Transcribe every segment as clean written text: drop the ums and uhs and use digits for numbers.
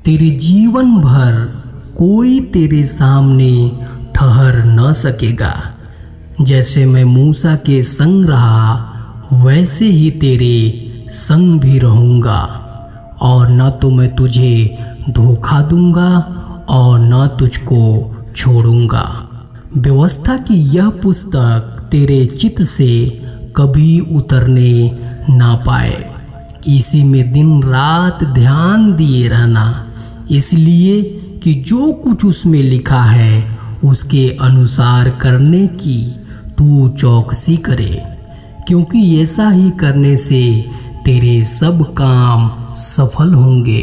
तेरे जीवन भर कोई तेरे सामने ठहर न सकेगा। जैसे मैं मूसा के संग रहा वैसे ही तेरे संग भी रहूँगा, और न तो मैं तुझे धोखा दूंगा और न तुझको छोड़ूंगा। व्यवस्था की यह पुस्तक तेरे चित्त से कभी उतरने ना पाए। इसी में दिन रात ध्यान दिए रहना, इसलिए कि जो कुछ उसमें लिखा है उसके अनुसार करने की तू चौकसी करे, क्योंकि ऐसा ही करने से तेरे सब काम सफल होंगे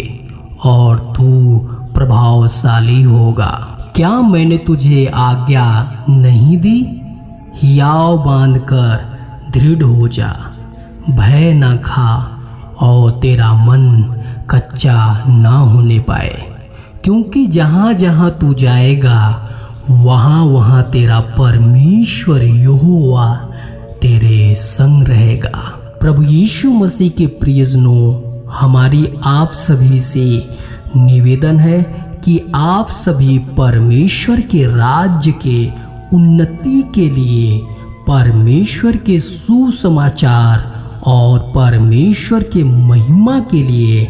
और तू प्रभावशाली होगा। क्या मैंने तुझे आज्ञा नहीं दी? हियाव बांधकर दृढ़ हो जा, भय ना खा और तेरा मन कच्चा ना होने पाए, क्योंकि जहाँ जहाँ तू जाएगा वहाँ वहाँ तेरा परमेश्वर यहोवा तेरे संग रहेगा। प्रभु यीशु मसीह के प्रियजनों, हमारी आप सभी से निवेदन है कि आप सभी परमेश्वर के राज्य के उन्नति के लिए, परमेश्वर के सुसमाचार और परमेश्वर के महिमा के लिए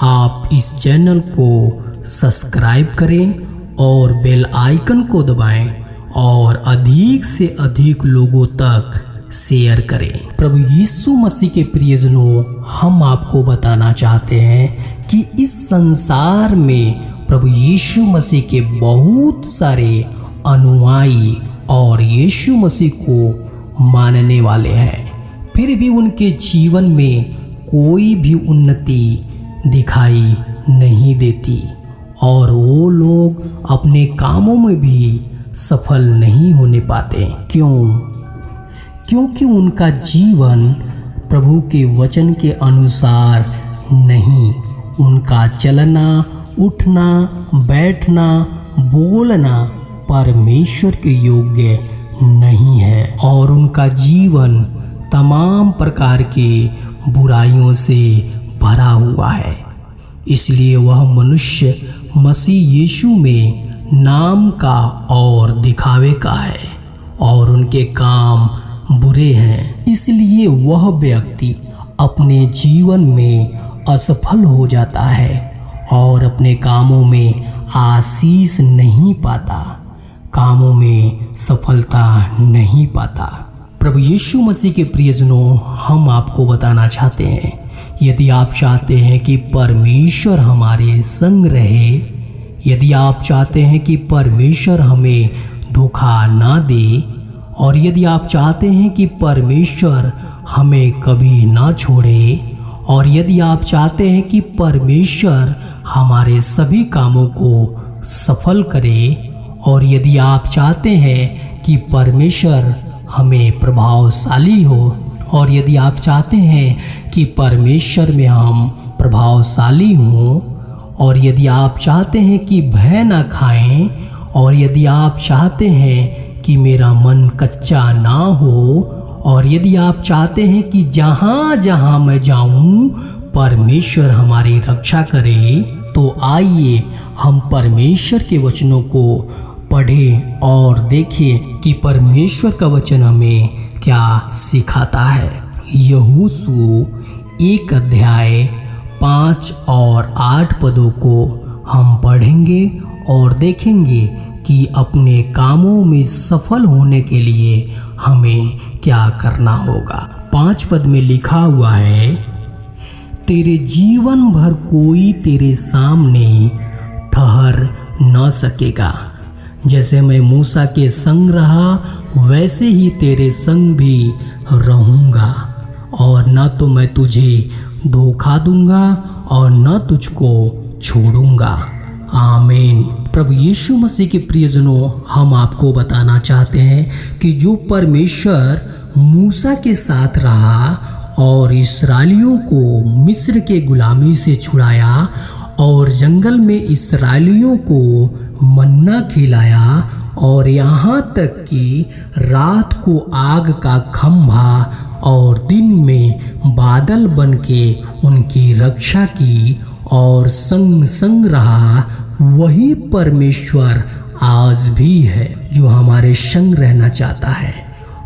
आप इस चैनल को सब्सक्राइब करें और बेल आइकन को दबाएं और अधिक से अधिक लोगों तक शेयर करें। प्रभु यीशु मसीह के प्रियजनों, हम आपको बताना चाहते हैं कि इस संसार में प्रभु यीशु मसीह के बहुत सारे अनुयायी और यीशु मसीह को मानने वाले हैं, फिर भी उनके जीवन में कोई भी उन्नति दिखाई नहीं देती और वो लोग अपने कामों में भी सफल नहीं होने पाते। क्योंकि उनका जीवन प्रभु के वचन के अनुसार नहीं, उनका चलना, उठना, बैठना, बोलना परमेश्वर के योग्य नहीं है और उनका जीवन तमाम प्रकार के बुराइयों से भरा हुआ है। इसलिए वह मनुष्य मसीह यीशु में नाम का और दिखावे का है और उनके काम बुरे हैं। इसलिए वह व्यक्ति अपने जीवन में असफल हो जाता है और अपने कामों में आशीष नहीं पाता, कामों में सफलता नहीं पाता। प्रभु यीशु मसीह के प्रियजनों, हम आपको बताना चाहते हैं, यदि आप चाहते हैं कि परमेश्वर हमारे संग रहे, यदि आप चाहते हैं कि परमेश्वर हमें धोखा ना दे, और यदि आप चाहते हैं कि परमेश्वर हमें कभी ना छोड़े, और यदि आप चाहते हैं कि परमेश्वर हमारे सभी कामों को सफल करे, और यदि आप चाहते हैं कि परमेश्वर हमें प्रभावशाली हो, और यदि आप चाहते हैं कि परमेश्वर में हम प्रभावशाली हों, और यदि आप चाहते हैं कि भय ना खाएं, और यदि आप चाहते हैं कि मेरा मन कच्चा ना हो, और यदि आप चाहते हैं कि जहाँ जहाँ मैं जाऊँ परमेश्वर हमारी रक्षा करे, तो आइए हम परमेश्वर के वचनों को पढ़ें और देखें कि परमेश्वर का वचन हमें क्या सिखाता है। यहोशू 1 अध्याय 5 और 8 पदों को हम पढ़ेंगे और देखेंगे कि अपने कामों में सफल होने के लिए हमें क्या करना होगा। 5 पद में लिखा हुआ है, तेरे जीवन भर कोई तेरे सामने ठहर न सकेगा। जैसे मैं मूसा के संग रहा वैसे ही तेरे संग भी रहूँगा, और न तो मैं तुझे धोखा दूंगा और न तुझको छोड़ूंगा। आमीन। प्रभु यीशु मसीह के प्रियजनों, हम आपको बताना चाहते हैं कि जो परमेश्वर मूसा के साथ रहा और इस्राएलियों को मिस्र के गुलामी से छुड़ाया और जंगल में इस्राएलियों को मन्ना खिलाया, और यहाँ तक कि रात को आग का खंभा और दिन में बादल बन के उनकी रक्षा की, और संग संग रहा वही परमेश्वर आज भी है, जो हमारे संग रहना चाहता है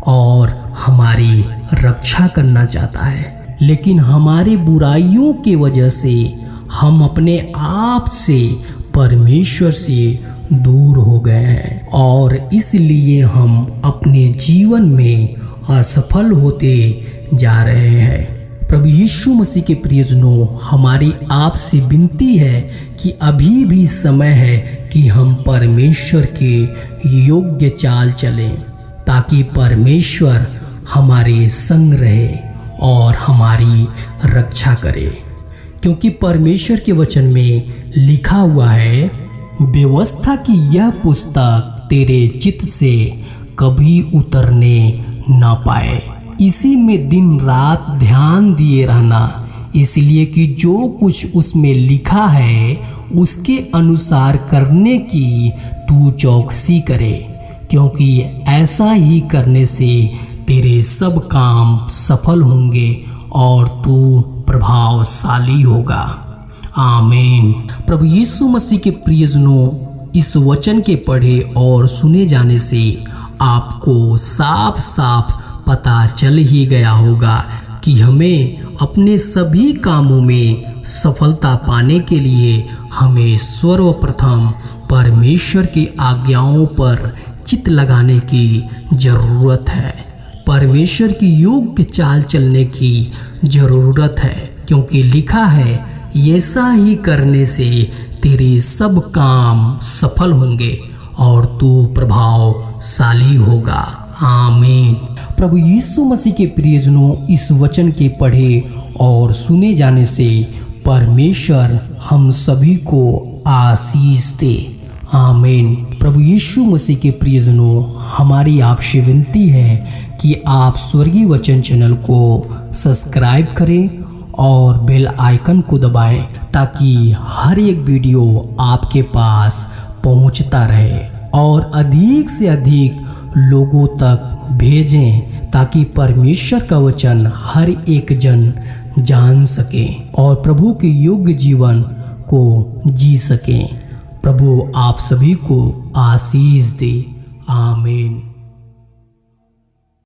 और हमारी रक्षा करना चाहता है। लेकिन हमारी बुराइयों की वजह से हम अपने आप से परमेश्वर से दूर हो गए हैं और इसलिए हम अपने जीवन में असफल होते जा रहे हैं। प्रभु यीशु मसीह के प्रियजनों, हमारी आपसे विनती है कि अभी भी समय है कि हम परमेश्वर के योग्य चाल चलें, ताकि परमेश्वर हमारे संग रहे और हमारी रक्षा करे। क्योंकि परमेश्वर के वचन में लिखा हुआ है, व्यवस्था की यह पुस्तक तेरे चित्त से कभी उतरने ना पाए, इसी में दिन रात ध्यान दिए रहना, इसलिए कि जो कुछ उसमें लिखा है उसके अनुसार करने की तू चौकसी करे, क्योंकि ऐसा ही करने से तेरे सब काम सफल होंगे और तू प्रभावशाली होगा। आमीन। प्रभु यीशु मसीह के प्रियजनों, इस वचन के पढ़े और सुने जाने से आपको साफ साफ पता चल ही गया होगा कि हमें अपने सभी कामों में सफलता पाने के लिए हमें सर्वप्रथम परमेश्वर की आज्ञाओं पर चित्त लगाने की ज़रूरत है, परमेश्वर की योग्य चाल चलने की ज़रूरत है, क्योंकि लिखा है ऐसा ही करने से तेरे सब काम सफल होंगे और तू प्रभावशाली होगा। आमीन। प्रभु यीशु मसीह के प्रियजनों, इस वचन के पढ़े और सुने जाने से परमेश्वर हम सभी को आशीष दे। आमीन। प्रभु यीशु मसीह के प्रियजनों, हमारी आपसे विनती है कि आप स्वर्गीय वचन चैनल को सब्सक्राइब करें और बेल आइकन को दबाएं, ताकि हर एक वीडियो आपके पास पहुंचता रहे और अधिक से अधिक लोगों तक भेजें, ताकि परमेश्वर का वचन हर एक जन जान सके और प्रभु के योग्य जीवन को जी सकें। प्रभु आप सभी को आशीष दे। आमीन।